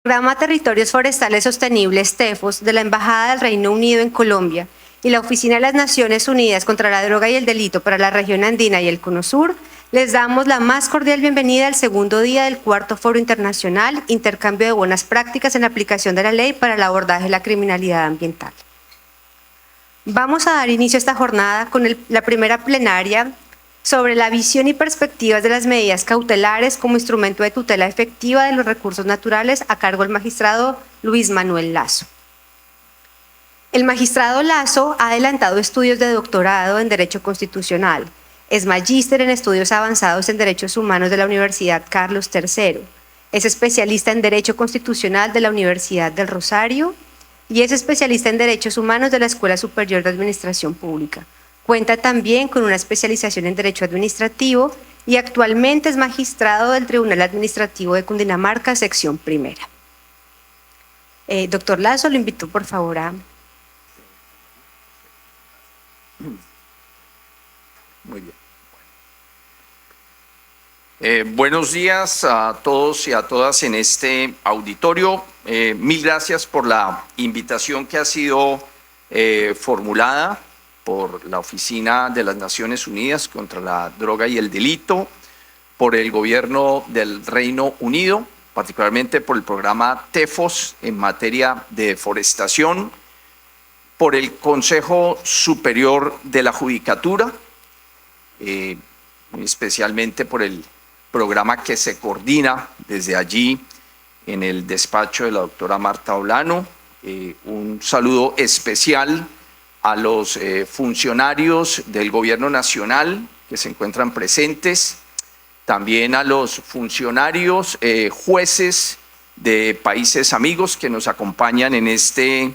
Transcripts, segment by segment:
Programa Territorios Forestales Sostenibles, TEFOS, de la Embajada del Reino Unido en Colombia y la Oficina de las Naciones Unidas contra la Droga y el Delito para la Región Andina y el Cono Sur, les damos la más cordial bienvenida al segundo día del cuarto Foro Internacional Intercambio de Buenas Prácticas en la Aplicación de la Ley para el Abordaje de la Criminalidad Ambiental. Vamos a dar inicio a esta jornada con la primera plenaria sobre la visión y perspectivas de las medidas cautelares como instrumento de tutela efectiva de los recursos naturales a cargo del magistrado Luis Manuel Lazo. El magistrado Lazo ha adelantado estudios de doctorado en Derecho Constitucional, es magíster en estudios avanzados en Derechos Humanos de la Universidad Carlos III, es especialista en Derecho Constitucional de la Universidad del Rosario y es especialista en Derechos Humanos de la Escuela Superior de Administración Pública. Cuenta también con una especialización en Derecho Administrativo y actualmente es magistrado del Tribunal Administrativo de Cundinamarca, sección primera. Doctor Lazo, lo invito por favor a... Muy bien. Buenos días a todos y a todas en este auditorio. Mil gracias por la invitación que ha sido formulada por la Oficina de las Naciones Unidas contra la Droga y el Delito, por el Gobierno del Reino Unido, particularmente por el programa TEFOS en materia de deforestación, por el Consejo Superior de la Judicatura, especialmente por el programa que se coordina desde allí en el despacho de la doctora Marta Olano. Un saludo especial a los funcionarios del Gobierno Nacional que se encuentran presentes, también a los funcionarios, jueces de países amigos que nos acompañan en este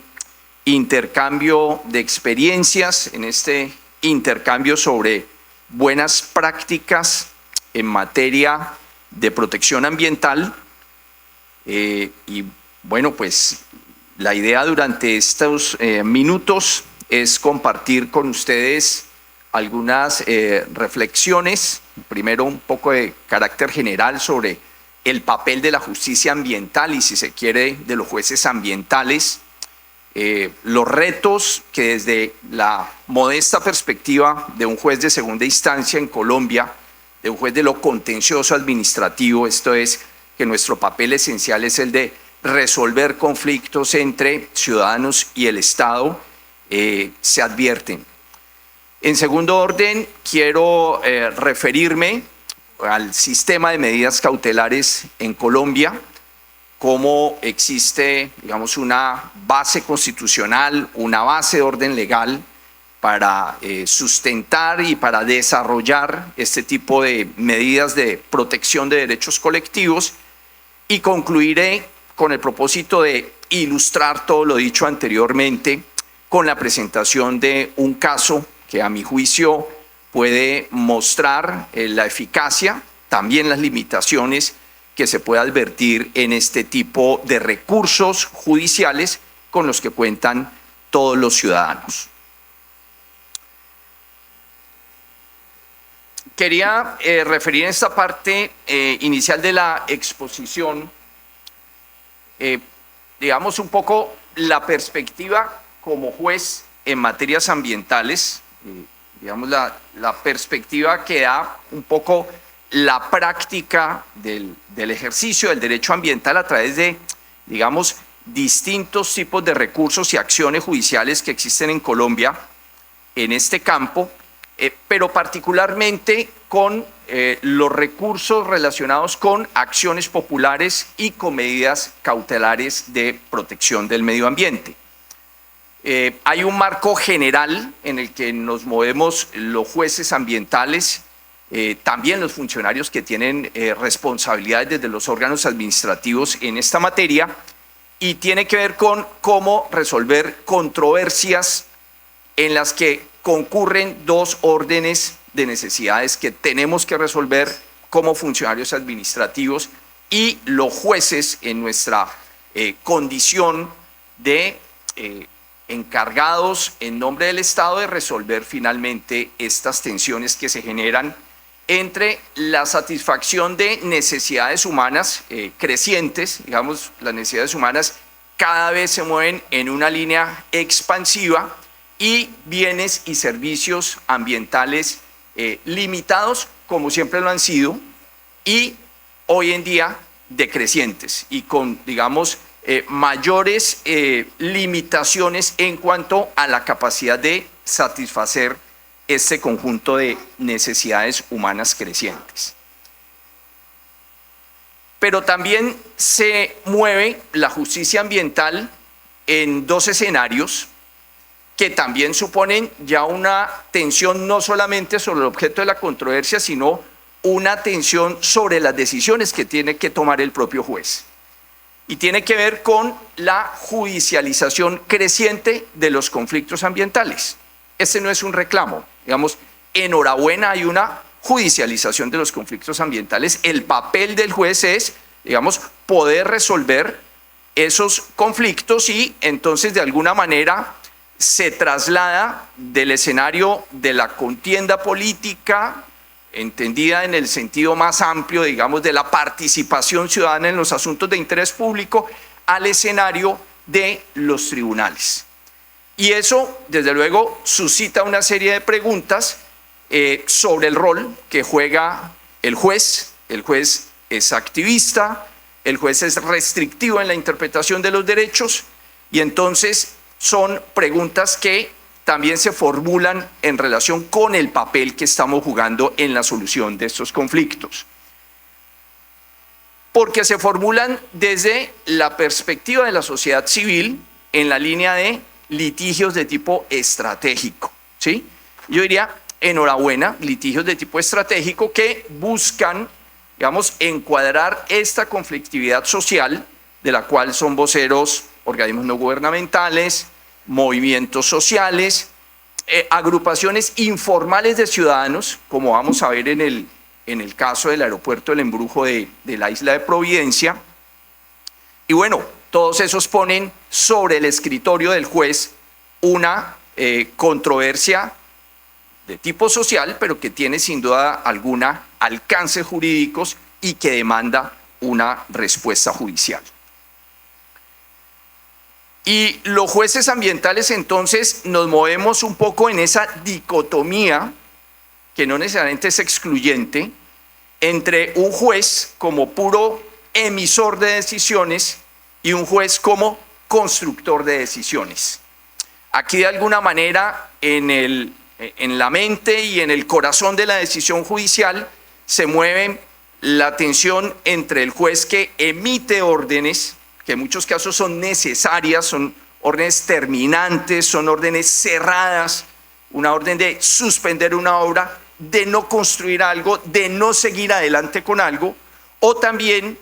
intercambio de experiencias, en este intercambio sobre buenas prácticas en materia de protección ambiental. Y bueno, pues la idea durante estos minutos es compartir con ustedes algunas reflexiones, primero un poco de carácter general sobre el papel de la justicia ambiental y, si se quiere, de los jueces ambientales, los retos que desde la modesta perspectiva de un juez de segunda instancia en Colombia, de un juez de lo contencioso administrativo, esto es, que nuestro papel esencial es el de resolver conflictos entre ciudadanos y el Estado, se advierten. En segundo orden, quiero referirme al sistema de medidas cautelares en Colombia, cómo existe, digamos, una base constitucional, una base de orden legal para sustentar y para desarrollar este tipo de medidas de protección de derechos colectivos, y concluiré con el propósito de ilustrar todo lo dicho anteriormente con la presentación de un caso que a mi juicio puede mostrar la eficacia, también las limitaciones que se puede advertir en este tipo de recursos judiciales con los que cuentan todos los ciudadanos. Quería referir en esta parte inicial de la exposición, digamos, un poco la perspectiva como juez en materias ambientales, digamos, la perspectiva que da un poco la práctica del ejercicio del derecho ambiental a través de, digamos, distintos tipos de recursos y acciones judiciales que existen en Colombia en este campo, pero particularmente con los recursos relacionados con acciones populares y con medidas cautelares de protección del medio ambiente. Hay un marco general en el que nos movemos los jueces ambientales, también los funcionarios que tienen responsabilidades desde los órganos administrativos en esta materia, y tiene que ver con cómo resolver controversias en las que concurren dos órdenes de necesidades que tenemos que resolver como funcionarios administrativos y los jueces en nuestra condición de encargados en nombre del Estado de resolver finalmente estas tensiones que se generan entre la satisfacción de necesidades humanas crecientes, digamos, las necesidades humanas cada vez se mueven en una línea expansiva, y bienes y servicios ambientales limitados, como siempre lo han sido, y hoy en día decrecientes y con, digamos, mayores limitaciones en cuanto a la capacidad de satisfacer este conjunto de necesidades humanas crecientes. Pero también se mueve la justicia ambiental en dos escenarios que también suponen ya una tensión no solamente sobre el objeto de la controversia, sino una tensión sobre las decisiones que tiene que tomar el propio juez. Y tiene que ver con la judicialización creciente de los conflictos ambientales. Este no es un reclamo, digamos, enhorabuena, hay una judicialización de los conflictos ambientales. El papel del juez es, digamos, poder resolver esos conflictos y entonces de alguna manera se traslada del escenario de la contienda política, entendida en el sentido más amplio, digamos, de la participación ciudadana en los asuntos de interés público, al escenario de los tribunales. Y eso, desde luego, suscita una serie de preguntas sobre el rol que juega el juez. El juez es activista, el juez es restrictivo en la interpretación de los derechos, y entonces son preguntas que también se formulan en relación con el papel que estamos jugando en la solución de estos conflictos. Porque se formulan desde la perspectiva de la sociedad civil en la línea de litigios de tipo estratégico, ¿sí? Yo diría, enhorabuena, litigios de tipo estratégico que buscan, digamos, encuadrar esta conflictividad social de la cual son voceros organismos no gubernamentales, movimientos sociales, agrupaciones informales de ciudadanos, como vamos a ver en el caso del aeropuerto del embrujo de la isla de Providencia. Y bueno, todos esos ponen sobre el escritorio del juez una controversia de tipo social, pero que tiene sin duda alguna alcances jurídicos y que demanda una respuesta judicial. Y los jueces ambientales entonces nos movemos un poco en esa dicotomía, que no necesariamente es excluyente, entre un juez como puro emisor de decisiones y un juez como constructor de decisiones. Aquí de alguna manera en la mente y en el corazón de la decisión judicial se mueve la tensión entre el juez que emite órdenes, que en muchos casos son necesarias, son órdenes terminantes, son órdenes cerradas, una orden de suspender una obra, de no construir algo, de no seguir adelante con algo, o también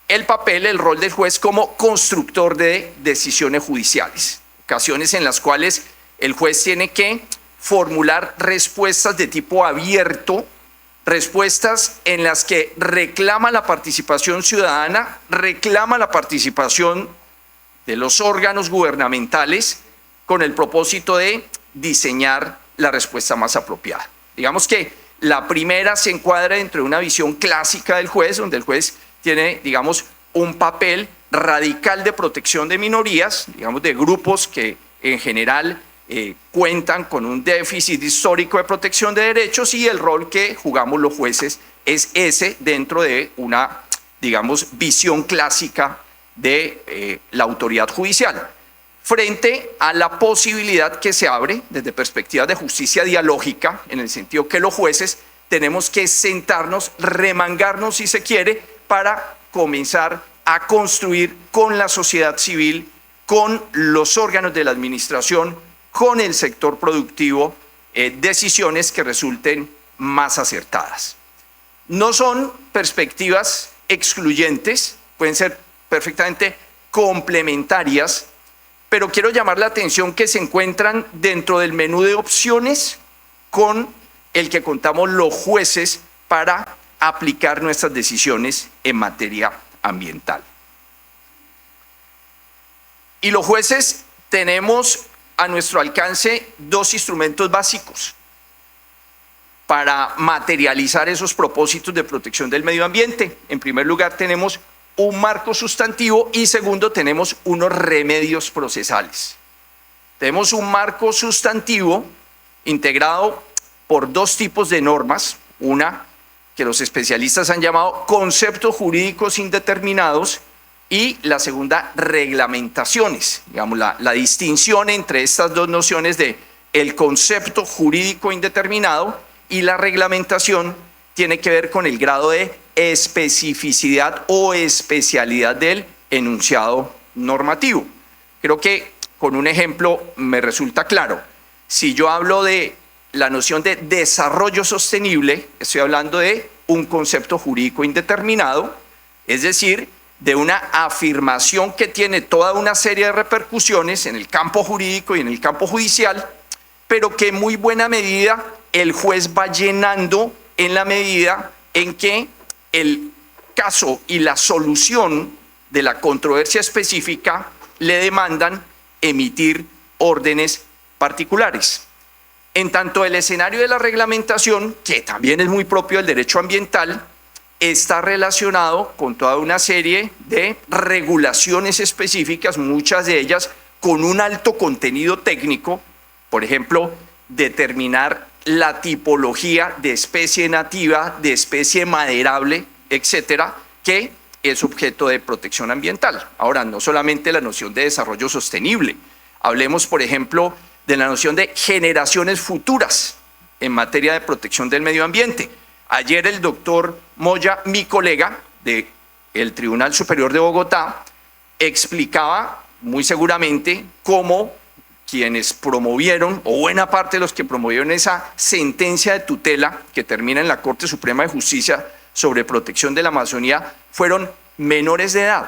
el papel, el rol del juez como constructor de decisiones judiciales, ocasiones en las cuales el juez tiene que formular respuestas de tipo abierto, respuestas en las que reclama la participación ciudadana, reclama la participación de los órganos gubernamentales con el propósito de diseñar la respuesta más apropiada. Digamos que la primera se encuadra dentro de una visión clásica del juez, donde el juez tiene, digamos, un papel radical de protección de minorías, digamos, de grupos que en general cuentan con un déficit histórico de protección de derechos, y el rol que jugamos los jueces es ese dentro de una, digamos, visión clásica de la autoridad judicial, frente a la posibilidad que se abre desde perspectivas de justicia dialógica, en el sentido que los jueces tenemos que sentarnos, remangarnos si se quiere, para comenzar a construir con la sociedad civil, con los órganos de la administración, con el sector productivo, decisiones que resulten más acertadas. No son perspectivas excluyentes, pueden ser perfectamente complementarias, pero quiero llamar la atención que se encuentran dentro del menú de opciones con el que contamos los jueces para aplicar nuestras decisiones en materia ambiental. Y los jueces tenemos a nuestro alcance dos instrumentos básicos. para materializar esos propósitos de protección del medio ambiente. En primer lugar, tenemos un marco sustantivo y segundo, tenemos unos remedios procesales. Tenemos un marco sustantivo integrado por dos tipos de normas, una que los especialistas han llamado conceptos jurídicos indeterminados y la segunda, reglamentaciones. Digamos, la distinción entre estas dos nociones de el concepto jurídico indeterminado y la reglamentación tiene que ver con el grado de especificidad o especialidad del enunciado normativo. Creo que con un ejemplo me resulta claro. Si yo hablo de la noción de desarrollo sostenible, estoy hablando de un concepto jurídico indeterminado, es decir, de una afirmación que tiene toda una serie de repercusiones en el campo jurídico y en el campo judicial, pero que en muy buena medida el juez va llenando en la medida en que el caso y la solución de la controversia específica le demandan emitir órdenes particulares. En tanto, el escenario de la reglamentación, que también es muy propio del derecho ambiental, está relacionado con toda una serie de regulaciones específicas, muchas de ellas con un alto contenido técnico, por ejemplo, determinar la tipología de especie nativa, de especie maderable, etcétera, que es objeto de protección ambiental. Ahora, no solamente la noción de desarrollo sostenible, hablemos, por ejemplo, de la noción de generaciones futuras en materia de protección del medio ambiente. Ayer el doctor Moya, mi colega del Tribunal Superior de Bogotá, explicaba muy seguramente cómo quienes promovieron, o buena parte de los que promovieron esa sentencia de tutela que termina en la Corte Suprema de Justicia sobre protección de la Amazonía, fueron menores de edad.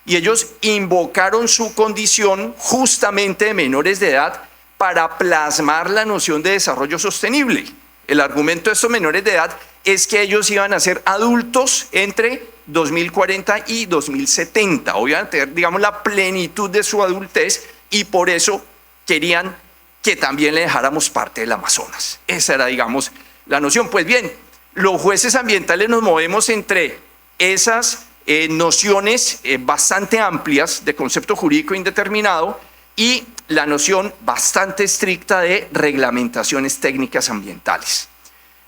Y ellos invocaron su condición justamente de menores de edad para plasmar la noción de desarrollo sostenible. El argumento de estos menores de edad es que ellos iban a ser adultos entre 2040 y 2070, o iban a tener, digamos, la plenitud de su adultez, y por eso querían que también le dejáramos parte del Amazonas. Esa era, digamos, la noción. Pues bien, los jueces ambientales nos movemos entre esas nociones bastante amplias de concepto jurídico indeterminado y la noción bastante estricta de reglamentaciones técnicas ambientales.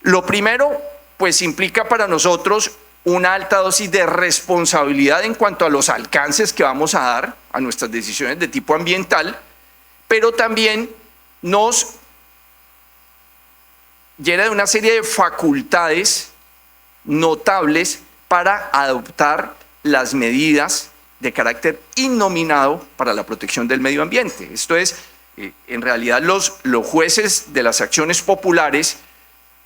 Lo primero, pues implica para nosotros una alta dosis de responsabilidad en cuanto a los alcances que vamos a dar a nuestras decisiones de tipo ambiental, pero también nos llena de una serie de facultades notables para adoptar las medidas de carácter innominado para la protección del medio ambiente. Esto es, en realidad los jueces de las acciones populares,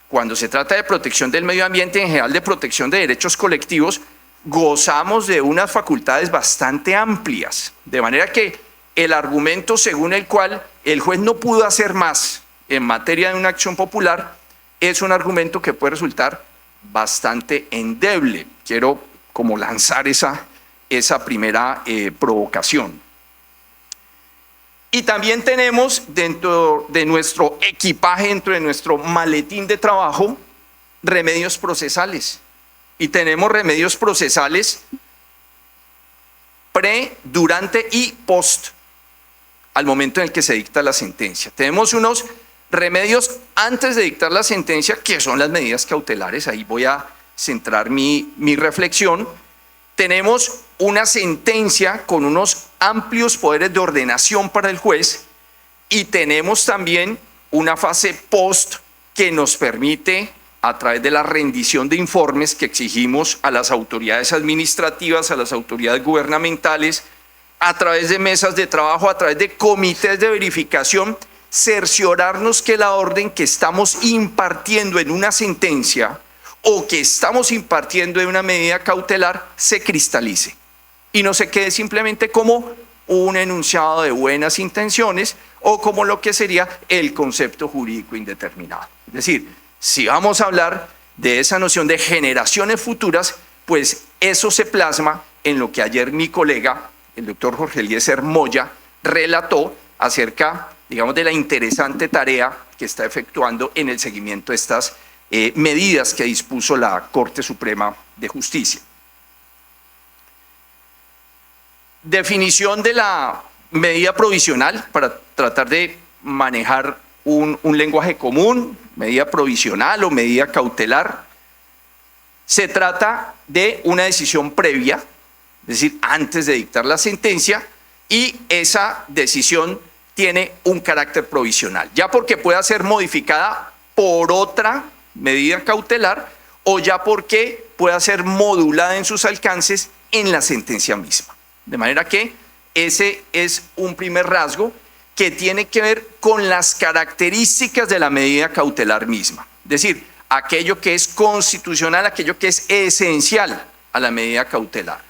cuando se trata de protección del medio ambiente, en general de protección de derechos colectivos, gozamos de unas facultades bastante amplias, de manera que el argumento según el cual el juez no pudo hacer más en materia de una acción popular es un argumento que puede resultar bastante endeble. Quiero como lanzar esa primera provocación. Y también tenemos dentro de nuestro equipaje, dentro de nuestro maletín de trabajo, remedios procesales. Y tenemos remedios procesales pre, durante y post al momento en el que se dicta la sentencia. Tenemos unos remedios antes de dictar la sentencia, que son las medidas cautelares. Ahí voy a centrar mi reflexión. Tenemos una sentencia con unos amplios poderes de ordenación para el juez y tenemos también una fase post que nos permite, a través de la rendición de informes que exigimos a las autoridades administrativas, a las autoridades gubernamentales, a través de mesas de trabajo, a través de comités de verificación, cerciorarnos que la orden que estamos impartiendo en una sentencia o que estamos impartiendo en una medida cautelar se cristalice y no se quede simplemente como un enunciado de buenas intenciones o como lo que sería el concepto jurídico indeterminado. Es decir, si vamos a hablar de esa noción de generaciones futuras, pues eso se plasma en lo que ayer mi colega, el doctor Jorge Eliezer Moya, relató acerca, digamos, de la interesante tarea que está efectuando en el seguimiento de estas medidas que dispuso la Corte Suprema de Justicia. Definición de la medida provisional para tratar de manejar un lenguaje común, medida provisional o medida cautelar. Se trata de una decisión previa, es decir, antes de dictar la sentencia, y esa decisión tiene un carácter provisional, ya porque pueda ser modificada por otra medida cautelar o ya porque pueda ser modulada en sus alcances en la sentencia misma. De manera que ese es un primer rasgo que tiene que ver con las características de la medida cautelar misma. Es decir, aquello que es constitucional, aquello que es esencial a la medida cautelar.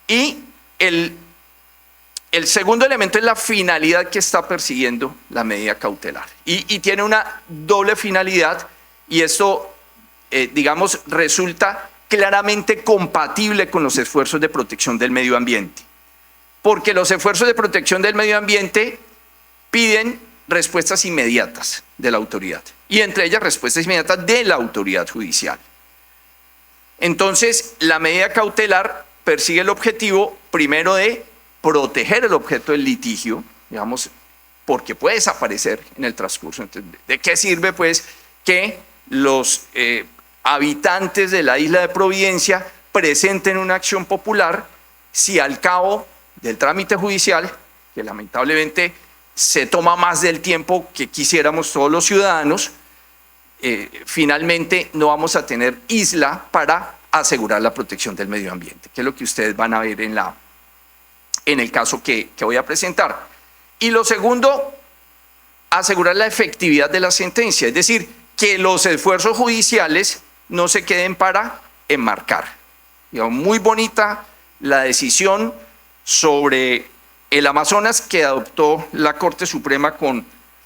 Y el segundo elemento es la finalidad que está persiguiendo la medida cautelar. Y tiene una doble finalidad, y esto, digamos, resulta claramente compatible con los esfuerzos de protección del medio ambiente. Porque los esfuerzos de protección del medio ambiente piden respuestas inmediatas de la autoridad, y entre ellas respuestas inmediatas de la autoridad judicial. Entonces, la medida cautelar persigue el objetivo, primero, de proteger el objeto del litigio, digamos, porque puede desaparecer en el transcurso. Entonces, ¿de qué sirve, pues, que los habitantes de la isla de Providencia presenten una acción popular si al cabo del trámite judicial, que lamentablemente se toma más del tiempo que quisiéramos todos los ciudadanos, finalmente no vamos a tener isla para asegurar la protección del medio ambiente, que es lo que ustedes van a ver en el caso que voy a presentar. Y lo segundo, asegurar la efectividad de la sentencia, es decir, que los esfuerzos judiciales no se queden para enmarcar. Digamos, muy bonita la decisión sobre el Amazonas que adoptó la Corte Suprema con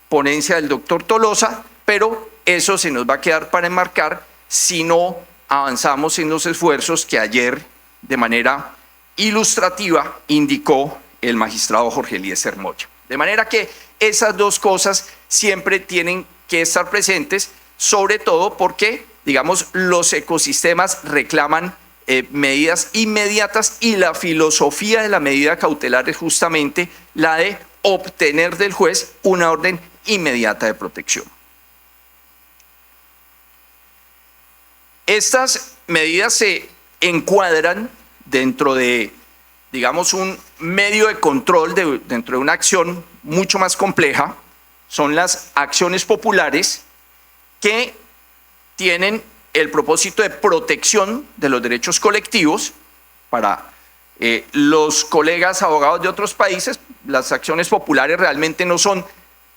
ponencia del doctor Tolosa, pero eso se nos va a quedar para enmarcar si no avanzamos en los esfuerzos que ayer, de manera ilustrativa, indicó el magistrado Jorge Eliezer Moya. De manera que esas dos cosas siempre tienen que estar presentes, sobre todo porque, digamos, los ecosistemas reclaman medidas inmediatas, y la filosofía de la medida cautelar es justamente la de obtener del juez una orden inmediata de protección. Estas medidas se encuadran dentro de, digamos, un medio de control dentro de una acción mucho más compleja. Son las acciones populares que tienen el propósito de protección de los derechos colectivos. Para los colegas abogados de otros países, las acciones populares realmente no son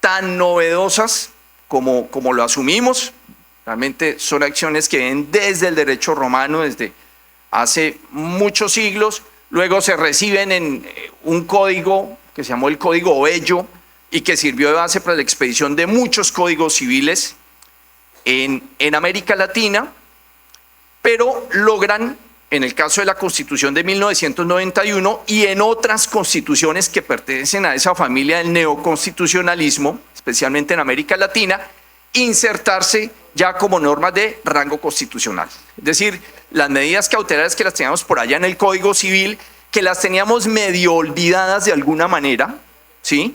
tan novedosas como lo asumimos. Realmente son acciones que vienen desde el derecho romano, desde hace muchos siglos. Luego se reciben en un código que se llamó el Código Ovello y que sirvió de base para la expedición de muchos códigos civiles en América Latina, pero logran, en el caso de la Constitución de 1991 y en otras constituciones que pertenecen a esa familia del neoconstitucionalismo, especialmente en América Latina, insertarse ya como normas de rango constitucional. Es decir, las medidas cautelares que las teníamos por allá en el Código Civil, que las teníamos medio olvidadas de alguna manera, ¿sí?,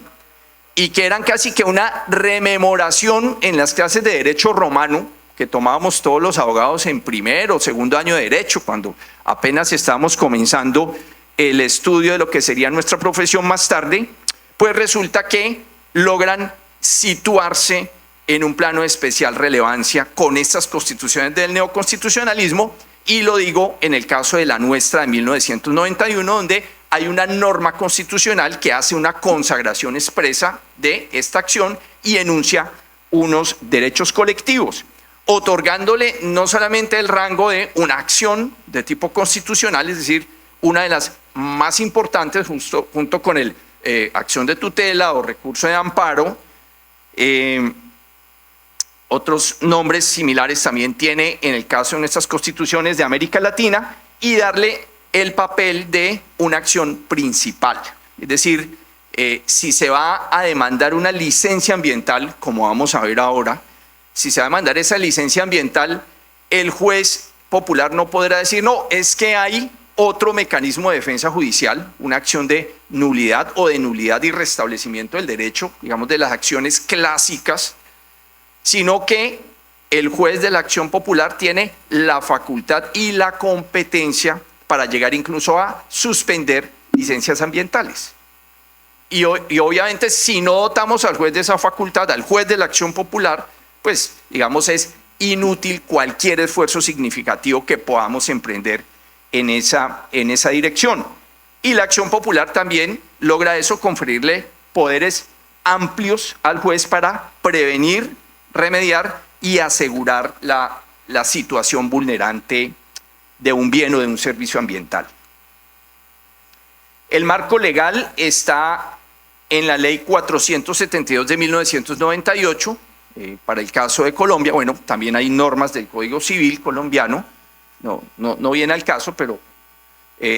y que eran casi que una rememoración en las clases de derecho romano que tomábamos todos los abogados en primer o segundo año de derecho, cuando apenas estábamos comenzando el estudio de lo que sería nuestra profesión más tarde, pues resulta que logran situarse en un plano de especial relevancia con estas constituciones del neoconstitucionalismo, y lo digo en el caso de la nuestra de 1991, donde hay una norma constitucional que hace una consagración expresa de esta acción y enuncia unos derechos colectivos, otorgándole no solamente el rango de una acción de tipo constitucional, es decir, una de las más importantes junto con el acción de tutela o recurso de amparo. Otros nombres similares también tiene en el caso de nuestras constituciones de América Latina, y darle el papel de una acción principal. Es decir, si se va a demandar una licencia ambiental, como vamos a ver ahora, si se va a demandar esa licencia ambiental, el juez popular no podrá decir, no, es que hay otro mecanismo de defensa judicial, una acción de nulidad o de nulidad y restablecimiento del derecho, digamos de las acciones clásicas, sino que el juez de la acción popular tiene la facultad y la competencia para llegar incluso a suspender licencias ambientales. Y obviamente si no dotamos al juez de esa facultad, al juez de la acción popular, pues digamos es inútil cualquier esfuerzo significativo que podamos emprender en esa dirección. Y la acción popular también logra eso, conferirle poderes amplios al juez para prevenir, remediar y asegurar la situación vulnerante de un bien o de un servicio ambiental. El marco legal está en la Ley 472 de 1998, para el caso de Colombia. Bueno, también hay normas del Código Civil colombiano, no viene al caso, pero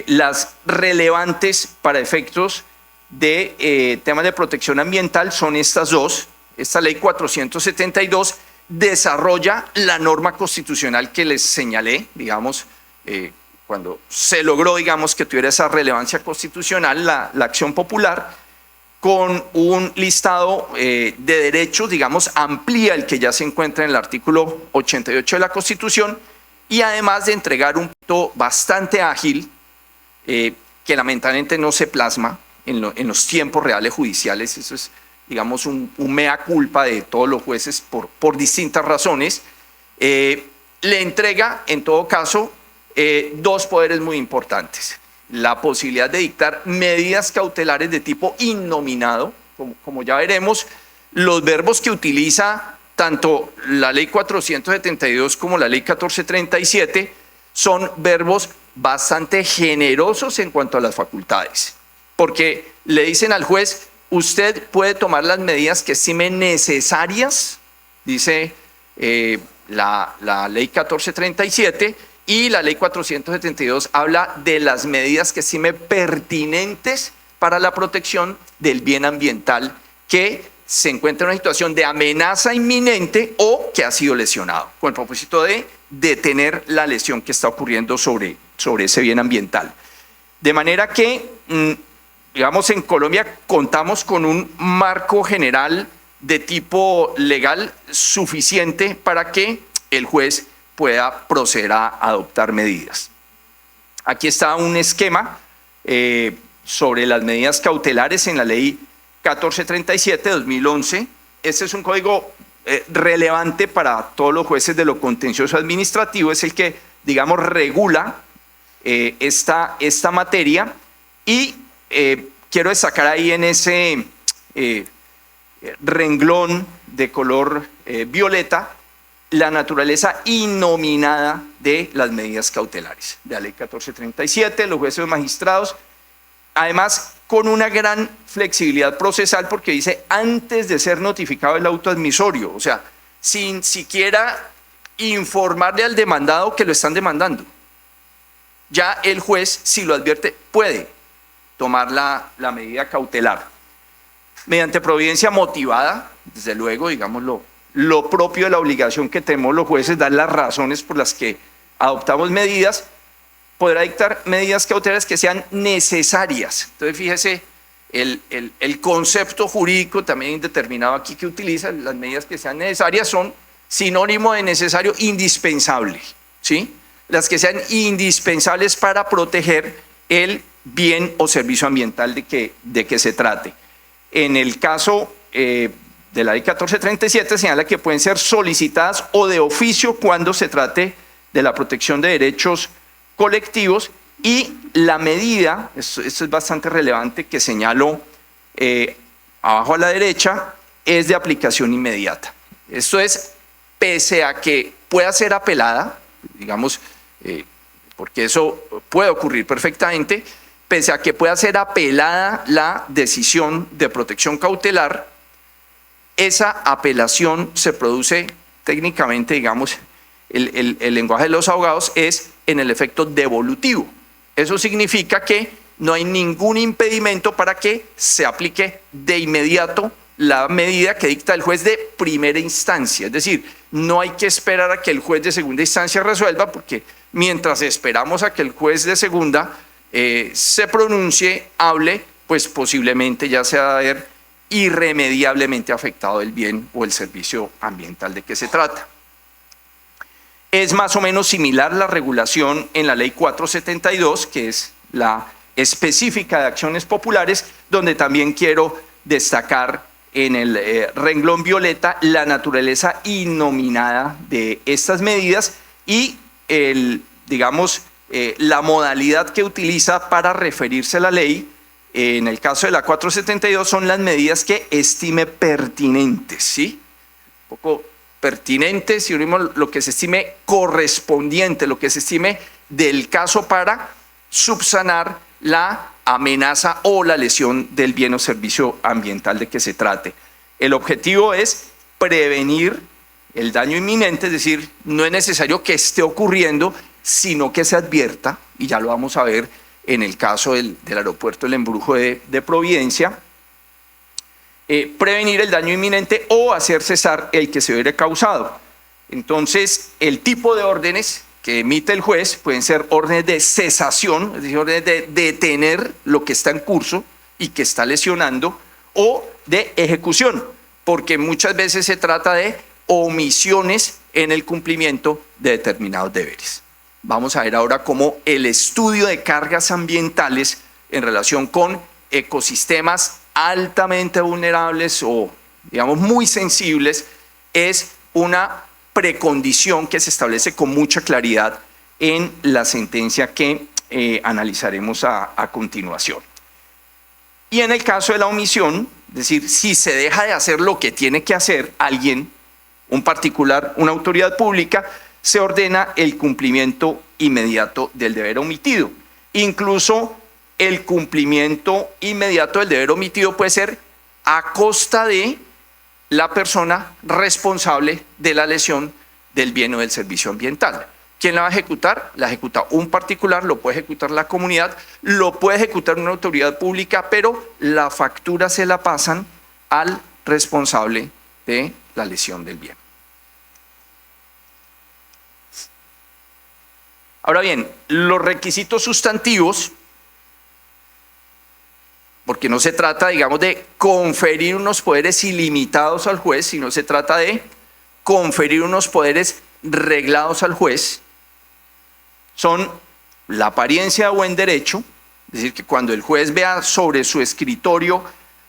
las relevantes para efectos de temas de protección ambiental son estas dos. Esta Ley 472 desarrolla la norma constitucional que les señalé, digamos, cuando se logró, digamos, que tuviera esa relevancia constitucional, la acción popular, con un listado de derechos, digamos, amplía el que ya se encuentra en el artículo 88 de la Constitución, y además de entregar un punto bastante ágil, que lamentablemente no se plasma en los tiempos reales judiciales. Eso es, digamos, un mea culpa de todos los jueces por distintas razones. Le entrega, en todo caso, dos poderes muy importantes. La posibilidad de dictar medidas cautelares de tipo innominado, como ya veremos. Los verbos que utiliza tanto la Ley 472 como la Ley 1437 son verbos bastante generosos en cuanto a las facultades, porque le dicen al juez, usted puede tomar las medidas que estime necesarias, dice la Ley 1437, y la Ley 472 habla de las medidas que estime pertinentes para la protección del bien ambiental que se encuentra en una situación de amenaza inminente o que ha sido lesionado, con el propósito de detener la lesión que está ocurriendo sobre ese bien ambiental. De manera que, digamos, en Colombia contamos con un marco general de tipo legal suficiente para que el juez pueda proceder a adoptar medidas. Aquí está un esquema sobre las medidas cautelares en la Ley 1437 de 2011. Este es un código relevante para todos los jueces de lo contencioso administrativo, es el que, digamos, regula esta materia, y quiero destacar ahí en ese renglón de color violeta la naturaleza innominada de las medidas cautelares de la Ley 1437, los jueces y magistrados, además con una gran flexibilidad procesal, porque dice antes de ser notificado el auto admisorio, o sea, sin siquiera informarle al demandado que lo están demandando. Ya el juez, si lo advierte, puede tomar la medida cautelar. Mediante providencia motivada, desde luego, digamos, lo propio de la obligación que tenemos los jueces, dar las razones por las que adoptamos medidas, podrá dictar medidas cautelares que sean necesarias. Entonces, fíjese, el concepto jurídico también determinado aquí que utiliza, las medidas que sean necesarias son sinónimo de necesario, indispensable, ¿sí? Las que sean indispensables para proteger el bien o servicio ambiental de que se trate. En el caso de la Ley 1437 señala que pueden ser solicitadas o de oficio cuando se trate de la protección de derechos colectivos, y la medida, esto es bastante relevante, que señalo abajo a la derecha, es de aplicación inmediata. Esto es, pese a que pueda ser apelada, digamos, porque eso puede ocurrir perfectamente, pese a que pueda ser apelada la decisión de protección cautelar, esa apelación se produce técnicamente, digamos, el lenguaje de los abogados es en el efecto devolutivo. Eso significa que no hay ningún impedimento para que se aplique de inmediato la medida que dicta el juez de primera instancia. Es decir, no hay que esperar a que el juez de segunda instancia resuelva, porque mientras esperamos a que el juez de segunda se pronuncie, hable, pues posiblemente ya se va a ver irremediablemente afectado el bien o el servicio ambiental de que se trata. Es más o menos similar la regulación en la ley 472, que es la específica de acciones populares, donde también quiero destacar en el renglón violeta la naturaleza innominada de estas medidas y la modalidad que utiliza para referirse a la ley. En el caso de la 472 son las medidas que estime pertinentes, ¿sí? Un poco pertinentes, si unimos lo que se estime correspondiente, lo que se estime del caso para subsanar la amenaza o la lesión del bien o servicio ambiental de que se trate. El objetivo es prevenir el daño inminente, es decir, no es necesario que esté ocurriendo, sino que se advierta, y ya lo vamos a ver en el caso del aeropuerto El Embrujo de Providencia, prevenir el daño inminente o hacer cesar el que se hubiera causado. Entonces, el tipo de órdenes que emite el juez pueden ser órdenes de cesación, es decir, órdenes de detener lo que está en curso y que está lesionando, o de ejecución, porque muchas veces se trata de omisiones en el cumplimiento de determinados deberes. Vamos a ver ahora cómo el estudio de cargas ambientales en relación con ecosistemas altamente vulnerables o, digamos, muy sensibles es una precondición que se establece con mucha claridad en la sentencia que analizaremos a continuación. Y en el caso de la omisión, es decir, si se deja de hacer lo que tiene que hacer alguien, un particular, una autoridad pública, se ordena el cumplimiento inmediato del deber omitido. Incluso el cumplimiento inmediato del deber omitido puede ser a costa de la persona responsable de la lesión del bien o del servicio ambiental. ¿Quién la va a ejecutar? La ejecuta un particular, lo puede ejecutar la comunidad, lo puede ejecutar una autoridad pública, pero la factura se la pasan al responsable de la lesión del bien. Ahora bien, los requisitos sustantivos, porque no se trata, digamos, de conferir unos poderes ilimitados al juez, sino se trata de conferir unos poderes reglados al juez, son la apariencia de buen derecho, es decir, que cuando el juez vea sobre su escritorio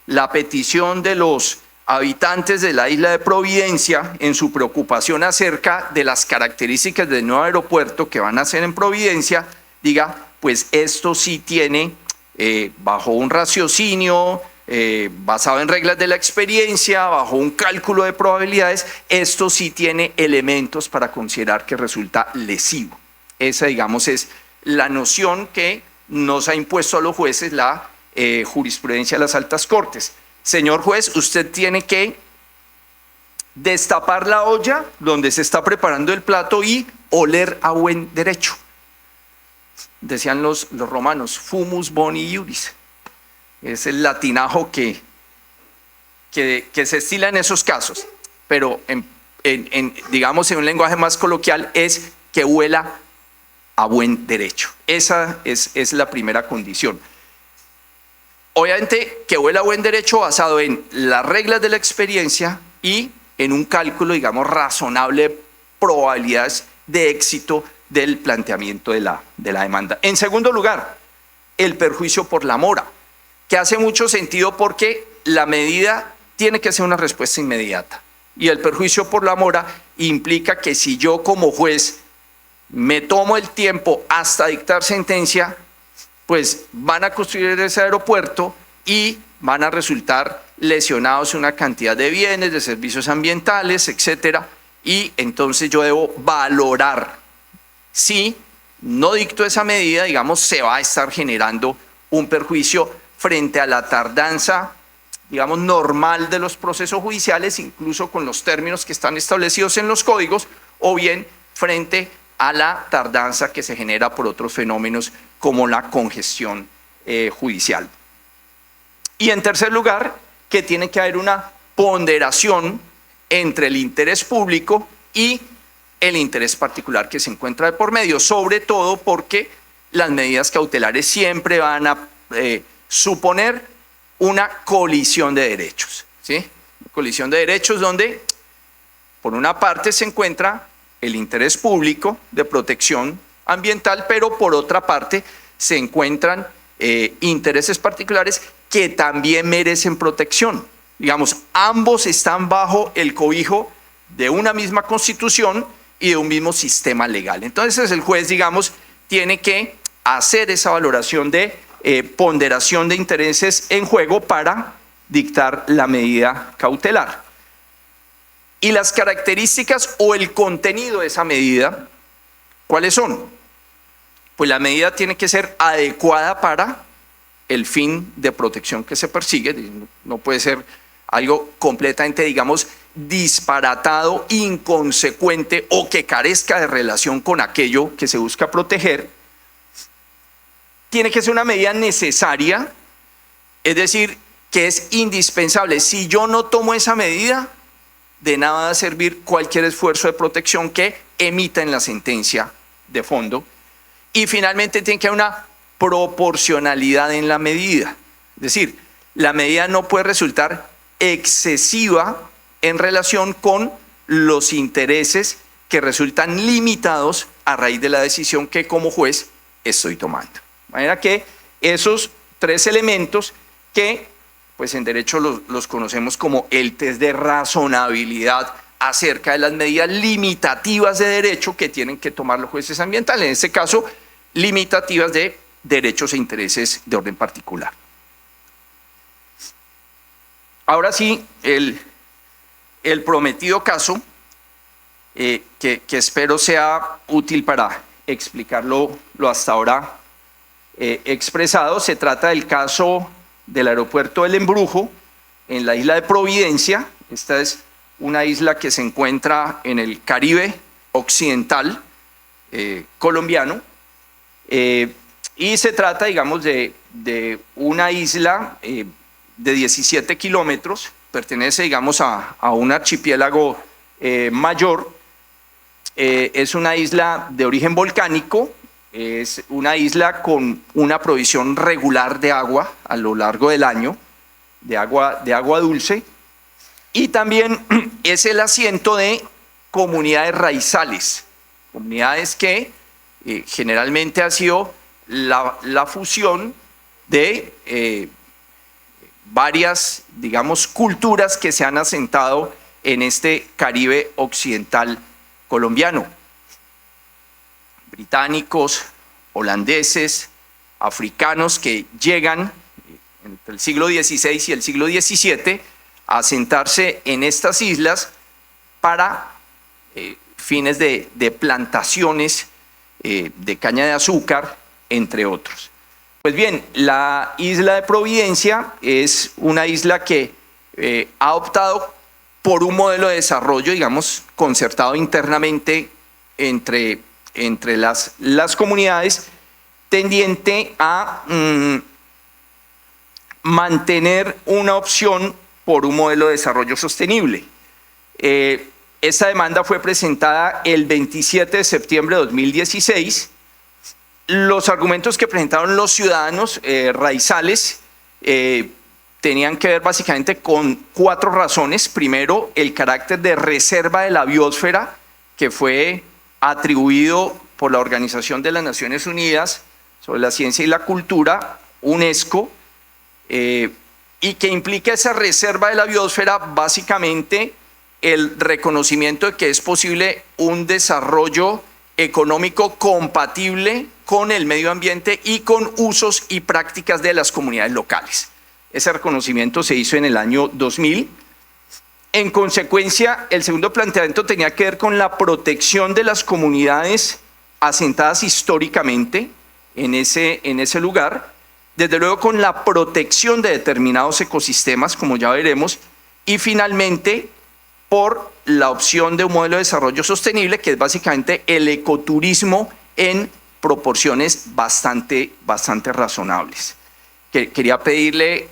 la petición de los habitantes de la isla de Providencia en su preocupación acerca de las características del nuevo aeropuerto que van a hacer en Providencia, diga, pues esto sí tiene, bajo un raciocinio, basado en reglas de la experiencia, bajo un cálculo de probabilidades, esto sí tiene elementos para considerar que resulta lesivo. Esa, digamos, es la noción que nos ha impuesto a los jueces la jurisprudencia de las altas cortes. Señor juez, usted tiene que destapar la olla donde se está preparando el plato y oler a buen derecho. Decían los romanos, fumus boni iuris. Es el latinajo que se estila en esos casos, pero digamos en un lenguaje más coloquial es que huela a buen derecho. Esa es la primera condición. Obviamente que huela a buen derecho basado en las reglas de la experiencia y en un cálculo, digamos, razonable de probabilidades de éxito del planteamiento de la demanda. En segundo lugar, el perjuicio por la mora, que hace mucho sentido porque la medida tiene que ser una respuesta inmediata. Y el perjuicio por la mora implica que si yo como juez me tomo el tiempo hasta dictar sentencia, pues van a construir ese aeropuerto y van a resultar lesionados una cantidad de bienes, de servicios ambientales, etcétera. Y entonces yo debo valorar si no dicto esa medida, digamos, se va a estar generando un perjuicio frente a la tardanza, digamos, normal de los procesos judiciales, incluso con los términos que están establecidos en los códigos, o bien frente a la tardanza que se genera por otros fenómenos como la congestión judicial. Y en tercer lugar, que tiene que haber una ponderación entre el interés público y el interés particular que se encuentra de por medio, sobre todo porque las medidas cautelares siempre van a suponer una colisión de derechos, ¿sí? Colisión de derechos donde, por una parte, se encuentra el interés público de protección ambiental, pero por otra parte se encuentran intereses particulares que también merecen protección. Digamos, ambos están bajo el cobijo de una misma constitución y de un mismo sistema legal. Entonces el juez, digamos, tiene que hacer esa valoración de ponderación de intereses en juego para dictar la medida cautelar. Y las características o el contenido de esa medida, ¿cuáles son? Pues la medida tiene que ser adecuada para el fin de protección que se persigue. No puede ser algo completamente, digamos, disparatado, inconsecuente o que carezca de relación con aquello que se busca proteger. Tiene que ser una medida necesaria, es decir, que es indispensable. Si yo no tomo esa medida, de nada va a servir cualquier esfuerzo de protección que emita en la sentencia de fondo. Y finalmente tiene que haber una proporcionalidad en la medida. Es decir, la medida no puede resultar excesiva en relación con los intereses que resultan limitados a raíz de la decisión que como juez estoy tomando. De manera que esos tres elementos que pues en derecho los conocemos como el test de razonabilidad acerca de las medidas limitativas de derecho que tienen que tomar los jueces ambientales, en este caso limitativas de derechos e intereses de orden particular. Ahora sí, el prometido caso, que espero sea útil para explicar lo hasta ahora expresado, se trata del caso del aeropuerto del Embrujo en la isla de Providencia. Esta es una isla que se encuentra en el Caribe occidental colombiano, y se trata, digamos, de una isla de 17 kilómetros, pertenece, digamos, a un archipiélago mayor. Es una isla de origen volcánico, es una isla con una provisión regular de agua a lo largo del año, de agua dulce, y también es el asiento de comunidades raizales, comunidades que generalmente ha sido la fusión de varias, digamos, culturas que se han asentado en este Caribe occidental colombiano. Británicos, holandeses, africanos que llegan entre el siglo XVI y el siglo XVII a asentarse en estas islas para fines de plantaciones de caña de azúcar, entre otros. Pues bien, la isla de Providencia es una isla que ha optado por un modelo de desarrollo, digamos, concertado internamente entre las comunidades, tendiente a mantener una opción por un modelo de desarrollo sostenible. Esta demanda fue presentada el 27 de septiembre de 2016. Los argumentos que presentaron los ciudadanos raizales tenían que ver básicamente con 4 razones. Primero, el carácter de reserva de la biosfera que fue atribuido por la Organización de las Naciones Unidas sobre la Ciencia y la Cultura, UNESCO, y que implica esa reserva de la biosfera básicamente el reconocimiento de que es posible un desarrollo económico compatible con el medio ambiente y con usos y prácticas de las comunidades locales. Ese reconocimiento se hizo en el año 2000. En consecuencia, el segundo planteamiento tenía que ver con la protección de las comunidades asentadas históricamente en ese lugar, desde luego con la protección de determinados ecosistemas, como ya veremos, y finalmente por la opción de un modelo de desarrollo sostenible, que es básicamente el ecoturismo en proporciones bastante razonables. Quería pedirle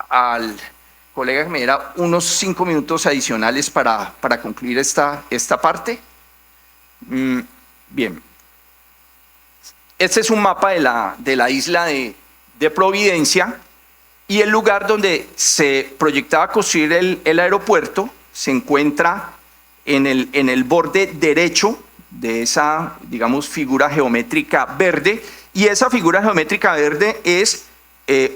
al colega que me diera unos 5 minutos adicionales para concluir esta parte. Bien. Este es un mapa de la isla de Providencia, y el lugar donde se proyectaba construir el aeropuerto se encuentra en el borde derecho de esa, digamos, figura geométrica verde, y esa figura geométrica verde es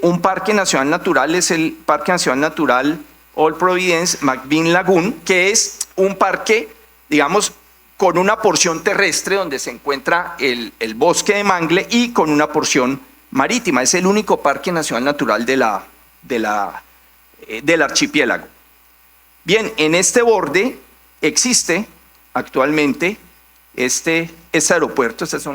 un parque nacional natural, es el Parque Nacional Natural Old Providence McBean Lagoon, que es un parque, digamos, con una porción terrestre donde se encuentra el bosque de mangle y con una porción marítima. Es el único parque nacional natural del archipiélago. Bien, en este borde existe actualmente este aeropuerto. Es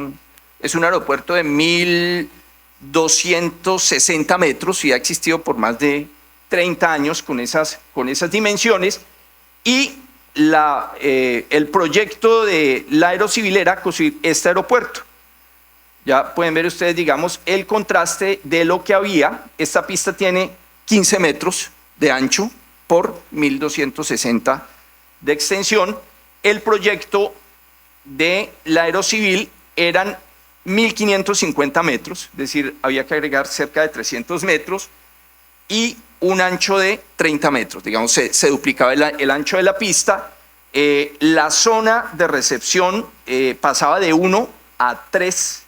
un aeropuerto de 1.260 metros y ha existido por más de 30 años con esas dimensiones, y el proyecto de la Aerocivil era construir este aeropuerto. Ya pueden ver ustedes, digamos, el contraste de lo que había. Esta pista tiene 15 metros de ancho por 1.260 de extensión. El proyecto de la Aerocivil eran 1.550 metros, es decir, había que agregar cerca de 300 metros y un ancho de 30 metros, digamos, se duplicaba el ancho de la pista. La zona de recepción pasaba de 1 a 3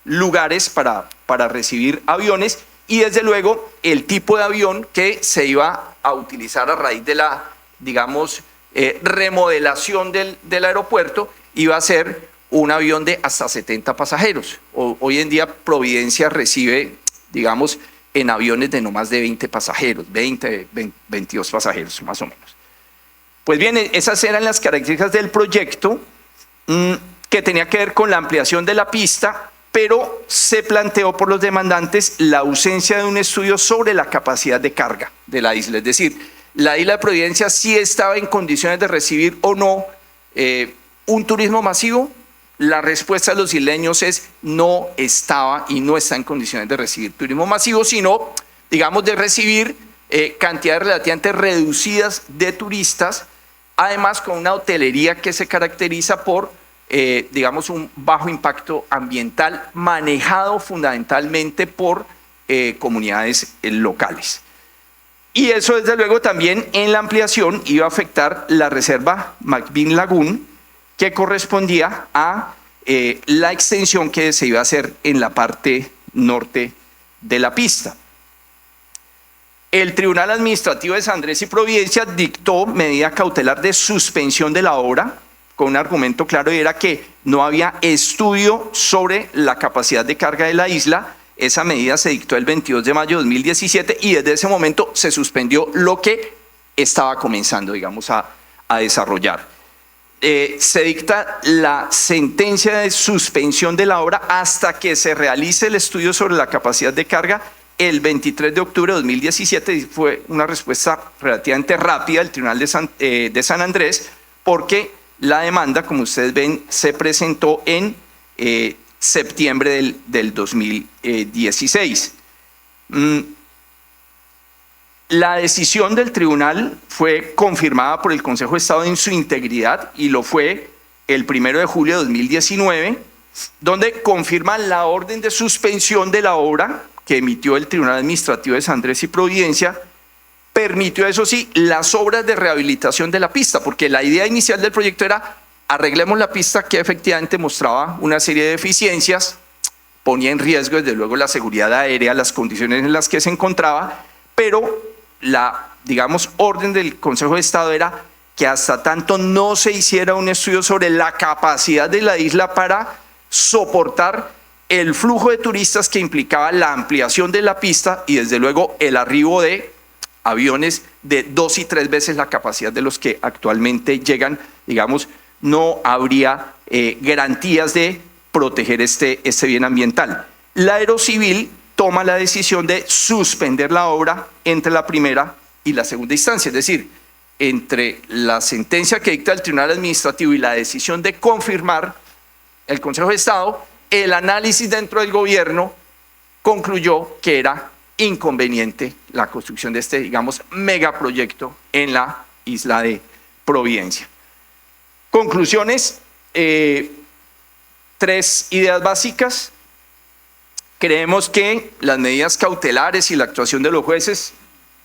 lugares para recibir aviones, y desde luego el tipo de avión que se iba a utilizar a raíz de la, digamos, remodelación del aeropuerto iba a ser un avión de hasta 70 pasajeros. Hoy en día Providencia recibe, digamos, en aviones de no más de 20 pasajeros, 22 pasajeros más o menos. Pues bien, esas eran las características del proyecto, que tenía que ver con la ampliación de la pista, pero se planteó por los demandantes la ausencia de un estudio sobre la capacidad de carga de la isla. Es decir, la isla de Providencia sí estaba en condiciones de recibir o no un turismo masivo. La respuesta de los isleños es no estaba y no está en condiciones de recibir turismo masivo, sino, digamos, de recibir cantidades relativamente reducidas de turistas, además con una hotelería que se caracteriza por, digamos, un bajo impacto ambiental manejado fundamentalmente por comunidades locales. Y eso, desde luego, también en la ampliación iba a afectar la reserva McBean Lagoon, que correspondía a la extensión que se iba a hacer en la parte norte de la pista. El Tribunal Administrativo de San Andrés y Providencia dictó medida cautelar de suspensión de la obra con un argumento claro, y era que no había estudio sobre la capacidad de carga de la isla. Esa medida se dictó el 22 de mayo de 2017 y desde ese momento se suspendió lo que estaba comenzando, digamos, a desarrollar. Se dicta la sentencia de suspensión de la obra hasta que se realice el estudio sobre la capacidad de carga el 23 de octubre de 2017, y fue una respuesta relativamente rápida del Tribunal de San Andrés, porque la demanda, como ustedes ven, se presentó en septiembre del 2016. La decisión del tribunal fue confirmada por el Consejo de Estado en su integridad, y lo fue el 1 de julio de 2019, donde confirma la orden de suspensión de la obra que emitió el Tribunal Administrativo de San Andrés y Providencia. Permitió, eso sí, las obras de rehabilitación de la pista, porque la idea inicial del proyecto era arreglemos la pista, que efectivamente mostraba una serie de deficiencias, ponía en riesgo desde luego la seguridad aérea, las condiciones en las que se encontraba, pero la, digamos, orden del Consejo de Estado era que hasta tanto no se hiciera un estudio sobre la capacidad de la isla para soportar el flujo de turistas que implicaba la ampliación de la pista y desde luego el arribo de aviones de 2 y 3 veces la capacidad de los que actualmente llegan, digamos, no habría garantías de proteger este bien ambiental. La Aerocivil toma la decisión de suspender la obra entre la primera y la segunda instancia, es decir, entre la sentencia que dicta el Tribunal Administrativo y la decisión de confirmar el Consejo de Estado. El análisis dentro del gobierno concluyó que era inconveniente la construcción de este, digamos, megaproyecto en la isla de Providencia. Conclusiones, 3 ideas básicas. Creemos que las medidas cautelares y la actuación de los jueces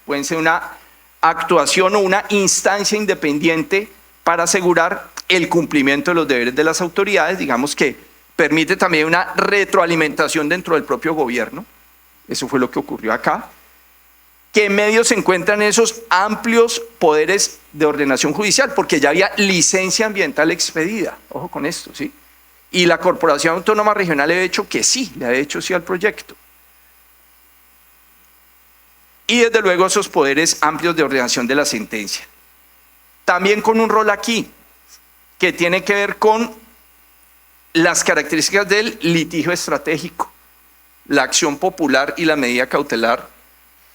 pueden ser una actuación o una instancia independiente para asegurar el cumplimiento de los deberes de las autoridades, digamos que permite también una retroalimentación dentro del propio gobierno. Eso fue lo que ocurrió acá. ¿Qué en medio se encuentran esos amplios poderes de ordenación judicial? Porque ya había licencia ambiental expedida, ojo con esto, ¿sí? Y la Corporación Autónoma Regional le había dicho que sí, le había dicho sí al proyecto. Y desde luego esos poderes amplios de ordenación de la sentencia. También con un rol aquí, que tiene que ver con las características del litigio estratégico. La acción popular y la medida cautelar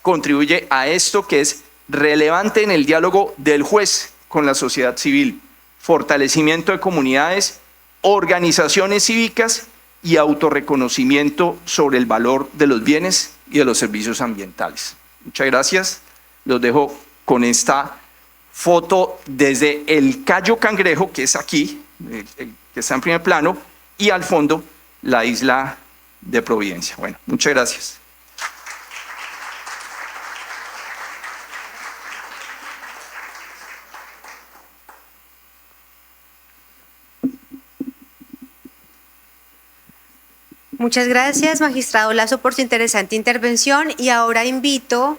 contribuye a esto que es relevante en el diálogo del juez con la sociedad civil, fortalecimiento de comunidades, organizaciones cívicas y autorreconocimiento sobre el valor de los bienes y de los servicios ambientales. Muchas gracias. Los dejo con esta foto desde el Cayo Cangrejo, que es aquí, que está en primer plano, y al fondo la isla de Providencia. Bueno, muchas gracias. Muchas gracias, magistrado Lazo, por su interesante intervención, y ahora invito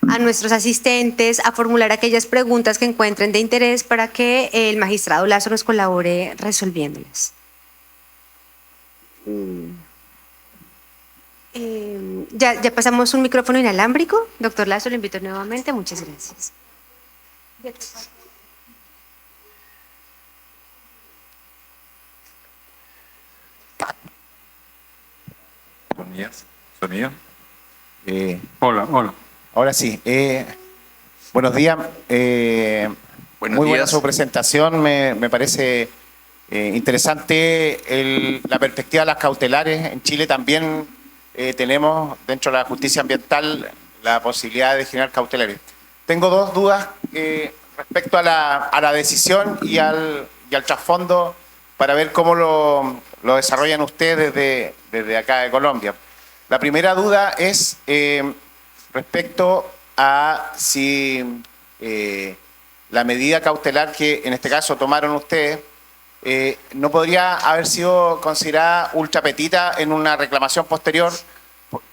a nuestros asistentes a formular aquellas preguntas que encuentren de interés para que el magistrado Lazo nos colabore resolviéndolas. Ya pasamos un micrófono inalámbrico. Doctor Lazo, lo invito nuevamente. Muchas gracias. ¿Sonido? Hola. Ahora sí. Buenos días. Muy buena su presentación. Me parece interesante la perspectiva de las cautelares. En Chile también tenemos dentro de la justicia ambiental la posibilidad de generar cautelares. Tengo 2 dudas respecto a la decisión y al trasfondo para ver cómo lo desarrollan ustedes desde acá de Colombia. La primera duda es respecto a si la medida cautelar que en este caso tomaron ustedes no podría haber sido considerada ultra petita en una reclamación posterior,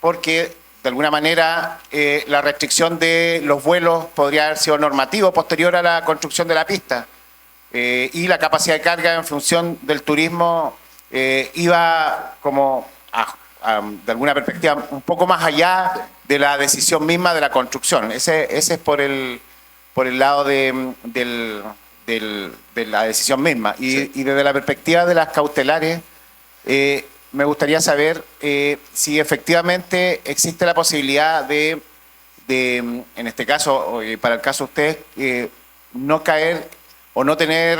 porque de alguna manera la restricción de los vuelos podría haber sido normativo posterior a la construcción de la pista. Y la capacidad de carga en función del turismo iba como de alguna perspectiva un poco más allá de la decisión misma de la construcción. Ese es por el lado de la decisión misma. Y desde la perspectiva de las cautelares, me gustaría saber si efectivamente existe la posibilidad de en este caso, para el caso de ustedes, no caer o no tener